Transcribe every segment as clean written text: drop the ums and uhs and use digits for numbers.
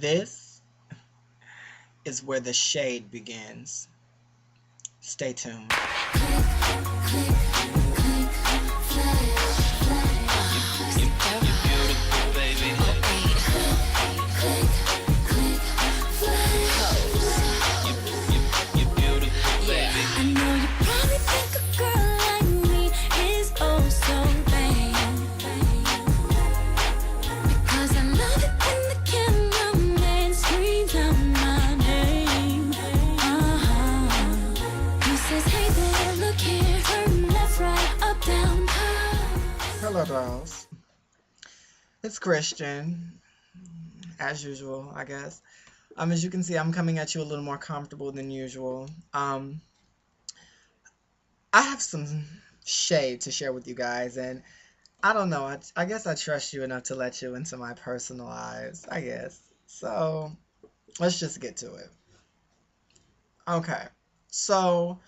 This is where the shade begins. Stay tuned. Hello, dolls. It's Christian, as usual, I guess. As you can see, I'm coming at you a little more comfortable than usual. I have some shade to share with you guys, and I don't know. I guess I trust you enough to let you into my personal lives, I guess. So let's just get to it. Okay, so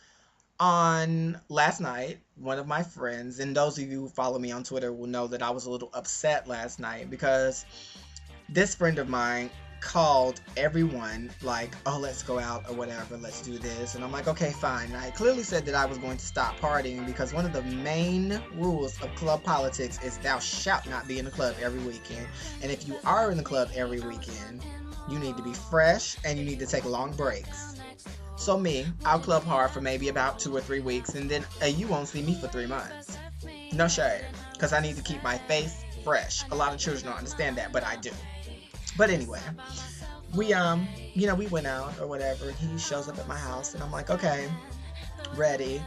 on last night, one of my friends, and those of you who follow me on Twitter will know that I was a little upset last night because this friend of mine called everyone like, oh, let's go out or whatever, let's do this. And I'm like, okay, fine. And I clearly said that I was going to stop partying because one of the main rules of club politics is thou shalt not be in the club every weekend. And if you are in the club every weekend, you need to be fresh and you need to take long breaks. So me, I'll club hard for maybe about 2 or 3 weeks, and then you won't see me for 3 months. No shade, because I need to keep my face fresh. A lot of children don't understand that, but I do. But anyway, we went out or whatever. He shows up at my house, and I'm like, okay, ready.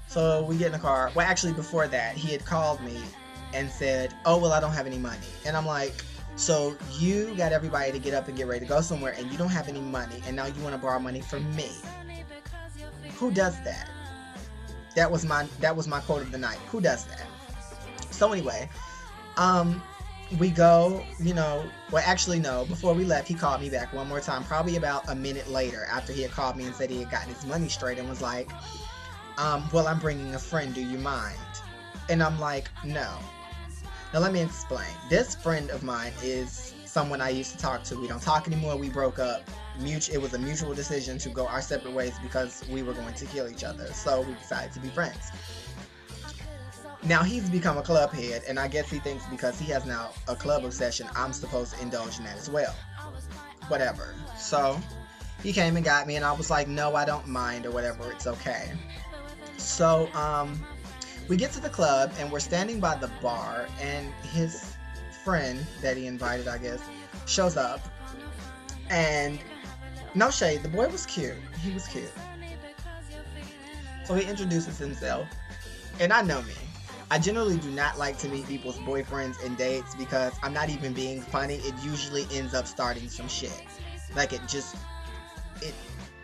So we get in the car. Well, actually, before that, he had called me and said, oh, well, I don't have any money. And I'm like, so you got everybody to get up and get ready to go somewhere, and you don't have any money, and now you want to borrow money from me. Who does that? That was my quote of the night. Who does that? So anyway, we go, well, actually, no. Before we left, he called me back one more time, probably about a minute later after he had called me and said he had gotten his money straight and was like, well, I'm bringing a friend. Do you mind? And I'm like, no. Now, let me explain. This friend of mine is someone I used to talk to. We don't talk anymore. We broke up. It was a mutual decision to go our separate ways because we were going to kill each other. So we decided to be friends. Now he's become a club head, and I guess he thinks because he has now a club obsession, I'm supposed to indulge in that as well. Whatever. So he came and got me, and I was like, no, I don't mind or whatever. It's okay. So we get to the club, and we're standing by the bar, and his friend that he invited, I guess, shows up. And no shade, the boy was cute. He was cute. So he introduces himself, and I know me. I generally do not like to meet people's boyfriends and dates because I'm not even being funny. It usually ends up starting some shit. Like it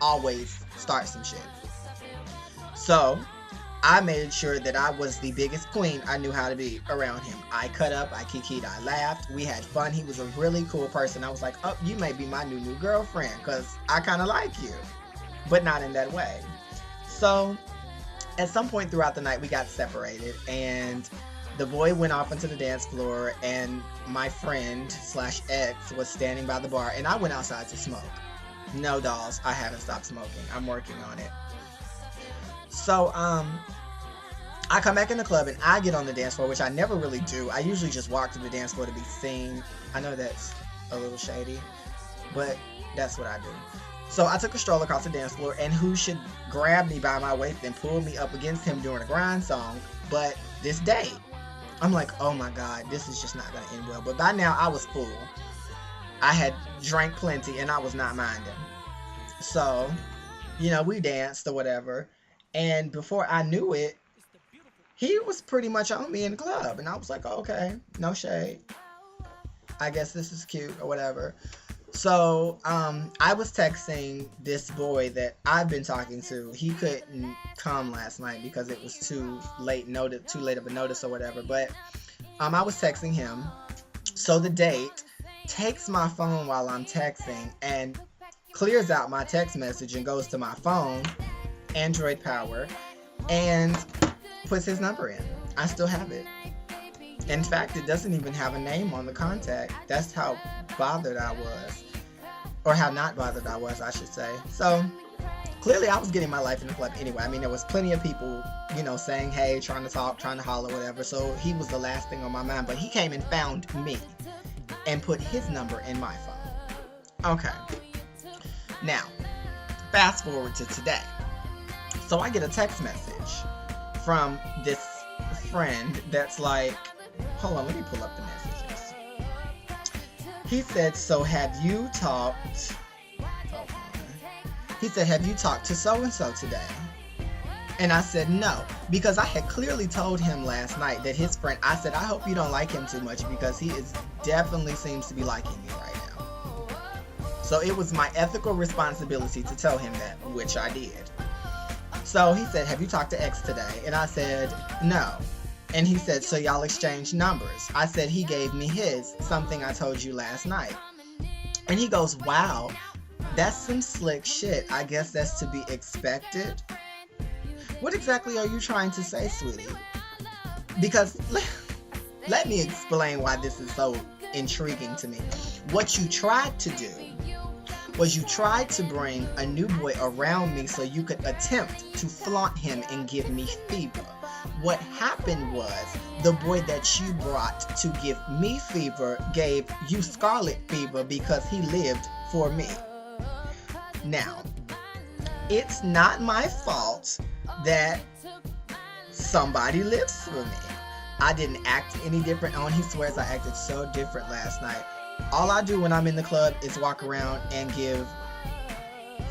always starts some shit. So I made sure that I was the biggest queen I knew how to be around him. I cut up, I kikied, I laughed. We had fun. He was a really cool person. I was like, oh, you may be my new girlfriend because I kind of like you, but not in that way. So at some point throughout the night, we got separated, and the boy went off into the dance floor, and my friend / ex was standing by the bar, and I went outside to smoke. No, dolls, I haven't stopped smoking. I'm working on it. So, I come back in the club, and I get on the dance floor, which I never really do. I usually just walk to the dance floor to be seen. I know that's a little shady, but that's what I do. So I took a stroll across the dance floor, and who should grab me by my waist and pull me up against him during a grind song but this date. I'm like, oh my God, this is just not going to end well. But by now, I was full. I had drank plenty, and I was not minding. So, we danced or whatever. And before I knew it, he was pretty much on me in the club. And I was like, oh, okay, no shade. I guess this is cute or whatever. So, I was texting this boy that I've been talking to. He couldn't come last night because it was too late of a notice or whatever. But, I was texting him. So the date takes my phone while I'm texting and clears out my text message and goes to my phone, Android power, and puts his number in. I still have it. In fact, it doesn't even have a name on the contact. That's how bothered I was. or how not bothered I was, I should say. So clearly I was getting my life in the club anyway. I mean, there was plenty of people, you know, saying hey, trying to talk, trying to holler, whatever. So he was the last thing on my mind. But he came and found me and put his number in my phone. Okay. Now, fast forward to today. So I get a text message from this friend that's like, hold on, let me pull up the messages. He said, so have you talked, he said, have you talked to so-and-so today? And I said, no, because I had clearly told him last night that his friend, I said, I hope you don't like him too much because he is definitely seems to be liking me right now. So it was my ethical responsibility to tell him that, which I did. So he said, have you talked to X today? And I said, no. And he said, so y'all exchanged numbers. I said, he gave me his, something I told you last night. And he goes, wow, that's some slick shit. I guess that's to be expected. What exactly are you trying to say, sweetie? Because let me explain why this is so intriguing to me. What you tried to do was you tried to bring a new boy around me so you could attempt to flaunt him and give me fever. What happened was the boy that you brought to give me fever gave you scarlet fever because he lived for me. Now, it's not my fault that somebody lives for me. I didn't act any different. Oh, and he swears I acted so different last night. All I do when I'm in the club is walk around and give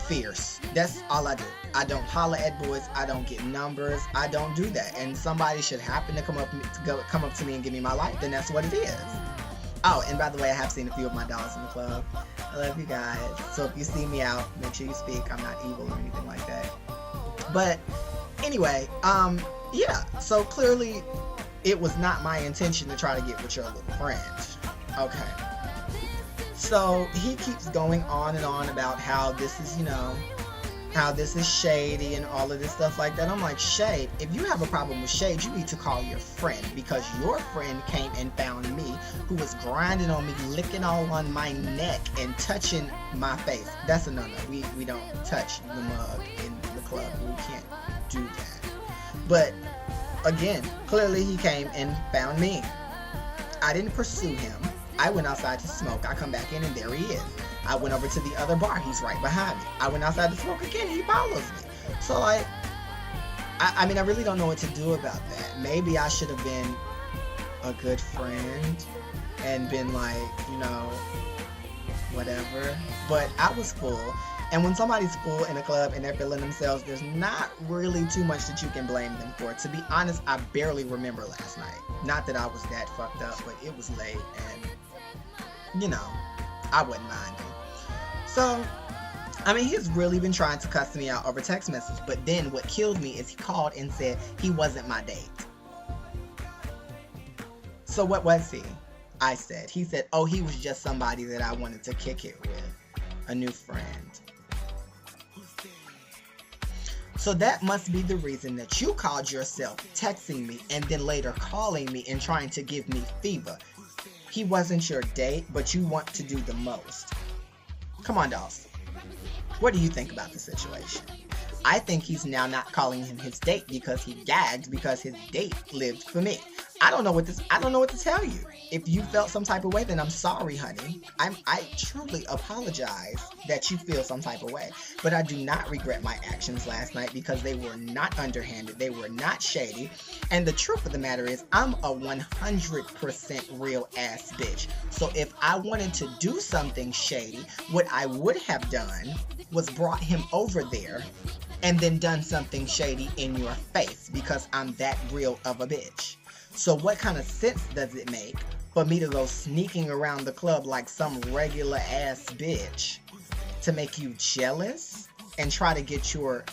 fierce. That's all I do. I don't holler at boys. I don't get numbers. I don't do that. And somebody should happen to come up to me and give me my life, then that's what it is. Oh, and by the way, I have seen a few of my dolls in the club. I love you guys. So if you see me out, make sure you speak. I'm not evil or anything like that. But anyway, yeah. So clearly, it was not my intention to try to get with your little friend. Okay. So he keeps going on and on about how this is, you know, how this is shady and all of this stuff like that. I'm like, shade? If you have a problem with shade, you need to call your friend, because your friend came and found me, who was grinding on me, licking all on my neck and touching my face. That's a no-no. We don't touch the mug in the club. We can't do that. But again, clearly he came and found me. I didn't pursue him. I went outside to smoke. I come back in and there he is. I went over to the other bar. He's right behind me. I went outside to smoke again. He follows me. So like, I mean, I really don't know what to do about that. Maybe I should have been a good friend and been like, you know, whatever. But I was full. And when somebody's full in a club and they're feeling themselves, there's not really too much that you can blame them for. To be honest, I barely remember last night. Not that I was that fucked up, but it was late and, you know, I wouldn't mind him. So, I mean, he's really been trying to cuss me out over text message. But then what killed me is he called and said he wasn't my date. So what was he? I said. He said, oh, he was just somebody that I wanted to kick it with. A new friend. So that must be the reason that you called yourself texting me and then later calling me and trying to give me fever. He wasn't your date, but you want to do the most. Come on, dolls. What do you think about the situation? I think he's now not calling him his date because he gagged because his date lived for me. I don't know what to tell you. If you felt some type of way, then I'm sorry, honey. I truly apologize that you feel some type of way. But I do not regret my actions last night because they were not underhanded. They were not shady. And the truth of the matter is, I'm a 100% real ass bitch. So if I wanted to do something shady, what I would have done was brought him over there and then done something shady in your face because I'm that real of a bitch. So what kind of sense does it make for me to go sneaking around the club like some regular ass bitch to make you jealous and try to get your,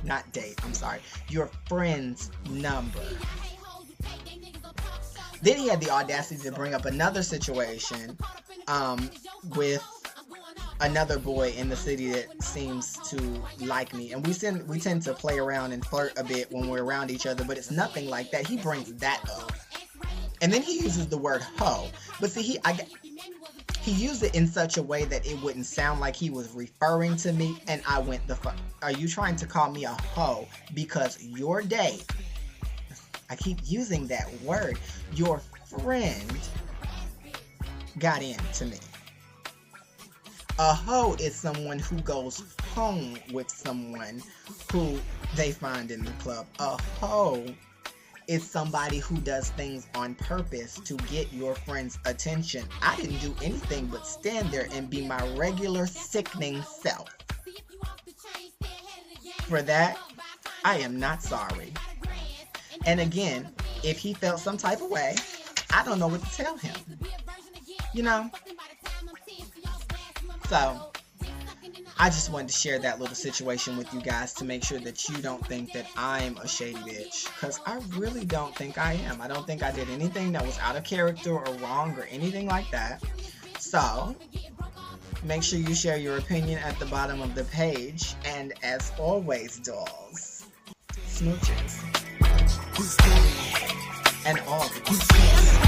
not date, I'm sorry, your friend's number? Then he had the audacity to bring up another situation with another boy in the city that seems to like me, and we tend to play around and flirt a bit when we're around each other, but it's nothing like that. He brings that up, and then he uses the word hoe. But see, He used it in such a way that it wouldn't sound like he was referring to me, and I went the fuck. Are you trying to call me a hoe because your date? I keep using that word. Your friend got into me. A hoe is someone who goes home with someone who they find in the club. A hoe is somebody who does things on purpose to get your friend's attention. I didn't do anything but stand there and be my regular sickening self. For that, I am not sorry. And again, if he felt some type of way, I don't know what to tell him. You know? So, I just wanted to share that little situation with you guys to make sure that you don't think that I'm a shady bitch. Because I really don't think I am. I don't think I did anything that was out of character or wrong or anything like that. So, make sure you share your opinion at the bottom of the page. And as always, dolls, smooches. And all the